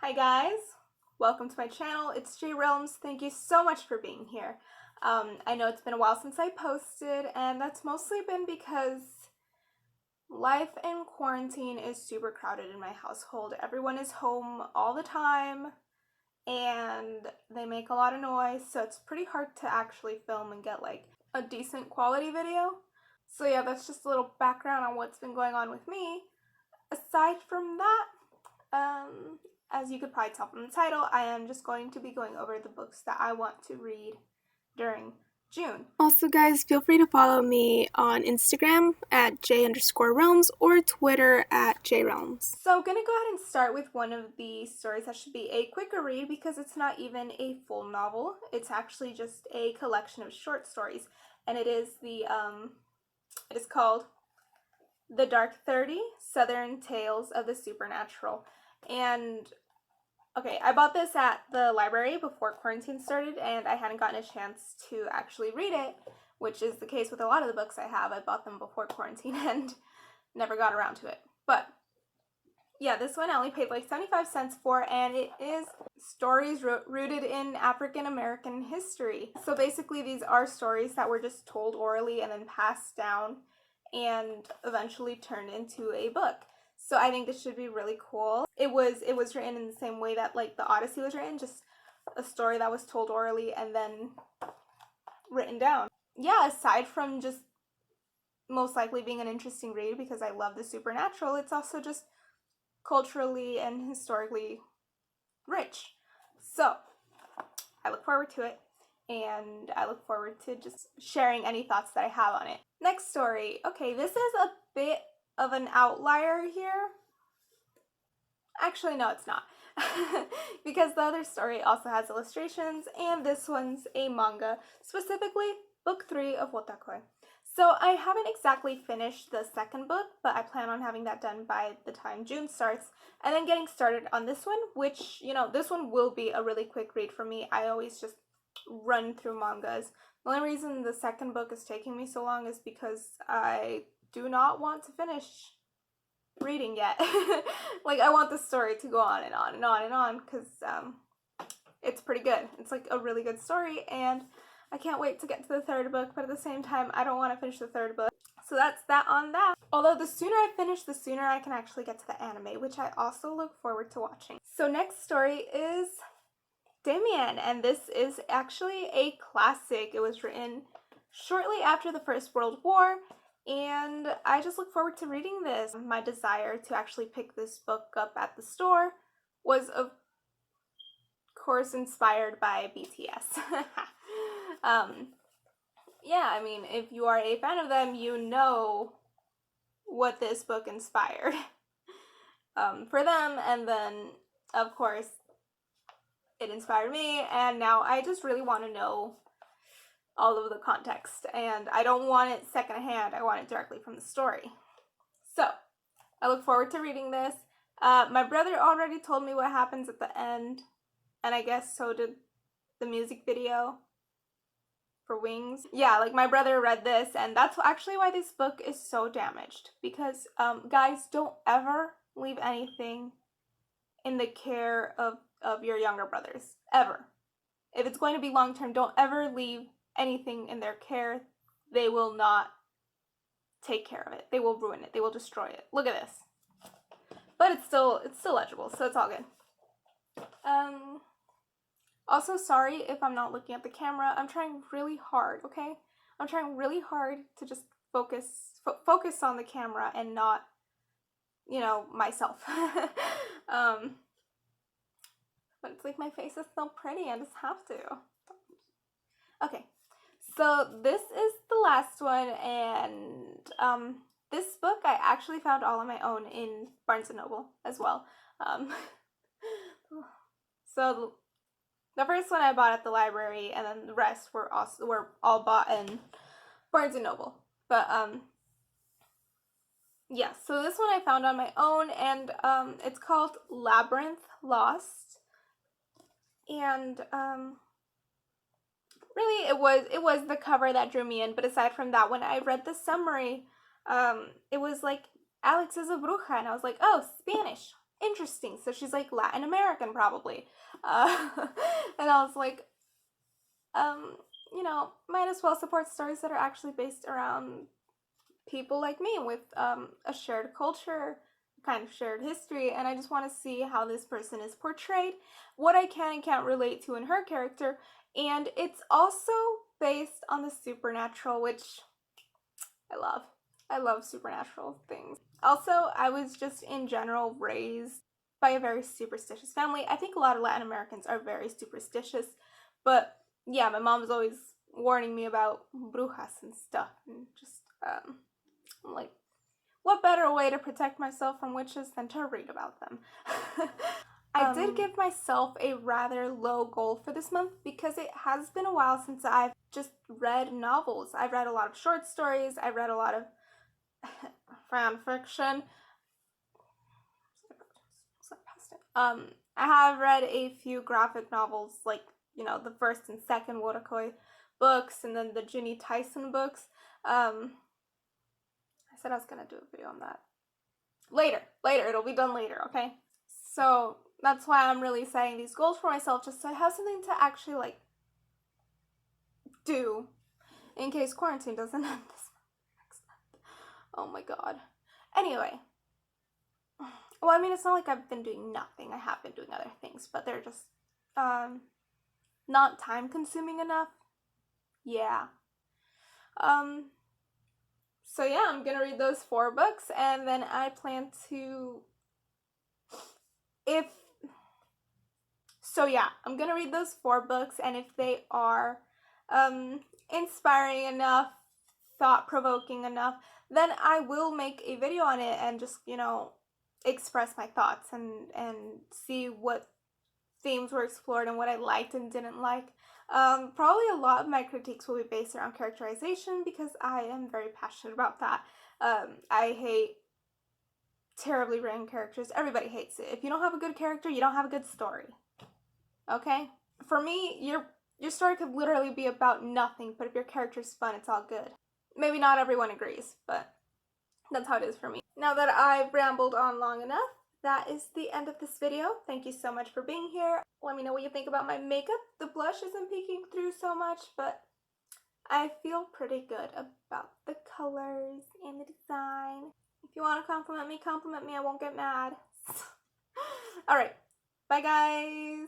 Hi guys, welcome to my channel. It's J Realms. Thank you so much for being here. I know it's been a while since I posted, and that's mostly been because life in quarantine is super crowded in my household. Everyone is home all the time and they make a lot of noise, so it's pretty hard to actually film and get like a decent quality video. So yeah, that's just a little background on what's been going on with me. Aside from that, as you could probably tell from the title, I am just going to be going over the books that I want to read during June. Also guys, feel free to follow me on Instagram at j_realms or Twitter at jrealms. So I'm gonna go ahead and start with one of the stories that should be a quicker read because it's not even a full novel. It's actually just a collection of short stories, and it is called The Dark 30 Southern Tales of the Supernatural. And okay, I bought this at the library before quarantine started, and I hadn't gotten a chance to actually read it, which is the case with a lot of the books I have. I bought them before quarantine and never got around to it. But yeah, this one I only paid like 75 cents for, and it is stories rooted in African American history. So basically these are stories that were just told orally and then passed down and eventually turned into a book. So I think this should be really cool. It was written in the same way that like the Odyssey was written, just a story that was told orally and then written down. Yeah, aside from just most likely being an interesting read because I love the supernatural, it's also just culturally and historically rich. So I look forward to it, and I look forward to just sharing any thoughts that I have on it. Next story. Okay, this is a bit of an outlier here. Actually, no, it's not. Because the other story also has illustrations, and this one's a manga, specifically book 3 of Wotakoi. So I haven't exactly finished the second book, but I plan on having that done by the time June starts, and then getting started on this one, which, you know, this one will be a really quick read for me. I always just run through mangas. The only reason the second book is taking me so long is because I do not want to finish reading yet. Like, I want the story to go on and on and on and on because it's pretty good. It's like a really good story, and I can't wait to get to the third book, but at the same time I don't want to finish the third book. So that's that on that. Although the sooner I finish, the sooner I can actually get to the anime, which I also look forward to watching. So next story is Damien, and this is actually a classic. It was written shortly after the First World War, and I just look forward to reading this. My desire to actually pick this book up at the store was, of course, inspired by BTS. Yeah, I mean, if you are a fan of them, you know what this book inspired for them, and then, of course, it inspired me, and now I just really want to know all of the context, and I don't want it secondhand. I want it directly from the story. So I look forward to reading this. My brother already told me what happens at the end, and I guess so did the music video for Wings. Yeah, like my brother read this, and that's actually why this book is so damaged, because guys, don't ever leave anything in the care of your younger brothers, ever. If it's going to be long term, don't ever leave anything in their care. They will not take care of it. They will ruin it. They will destroy it. Look at this. But it's still legible, so it's all good. Also, sorry if I'm not looking at the camera. I'm trying really hard, okay? I'm trying really hard to just focus on the camera and not, you know, myself. But it's like my face is so pretty, I just have to. Okay, so this is the last one, and this book I actually found all on my own in Barnes & Noble as well. So the first one I bought at the library, and then the rest were all bought in Barnes & Noble. But yeah, so this one I found on my own, and it's called Labyrinth Lost. And really it was the cover that drew me in, but aside from that, when I read the summary, it was like, Alex is a bruja, and I was like, oh, Spanish, interesting. So she's like Latin American, probably. Uh, and I was like, you know, might as well support stories that are actually based around people like me with a shared culture, kind of shared history, and I just want to see how this person is portrayed, what I can and can't relate to in her character, and it's also based on the supernatural, which I love. I love supernatural things. Also, I was just in general raised by a very superstitious family. I think a lot of Latin Americans are very superstitious, but yeah, my mom was always warning me about brujas and stuff, and just I'm like, what better way to protect myself from witches than to read about them? I did give myself a rather low goal for this month because it has been a while since I've just read novels. I've read a lot of short stories, I've read a lot of fan fiction. I have read a few graphic novels, like, you know, the first and second Wotakoi books, and then the Ginny Tyson books. I said I was gonna do a video on that. Later, it'll be done later, okay? So that's why I'm really setting these goals for myself, just so I have something to actually, like, do in case quarantine doesn't end this next month. Oh my god. Anyway. Well, I mean, it's not like I've been doing nothing. I have been doing other things, but they're just, not time consuming enough. Yeah. So yeah, I'm gonna read those 4 books, and then I plan to, I'm gonna read those 4 books, and if they are, inspiring enough, thought-provoking enough, then I will make a video on it and just, you know, express my thoughts and see what themes were explored and what I liked and didn't like. Probably a lot of my critiques will be based around characterization because I am very passionate about that. I hate terribly written characters. Everybody hates it. If you don't have a good character, you don't have a good story. Okay? For me, your story could literally be about nothing, but if your character's fun, it's all good. Maybe not everyone agrees, but that's how it is for me. Now that I've rambled on long enough, that is the end of this video. Thank you so much for being here. Let me know what you think about my makeup. The blush isn't peeking through so much, but I feel pretty good about the colors and the design. If you want to compliment me, I won't get mad. Alright, bye guys!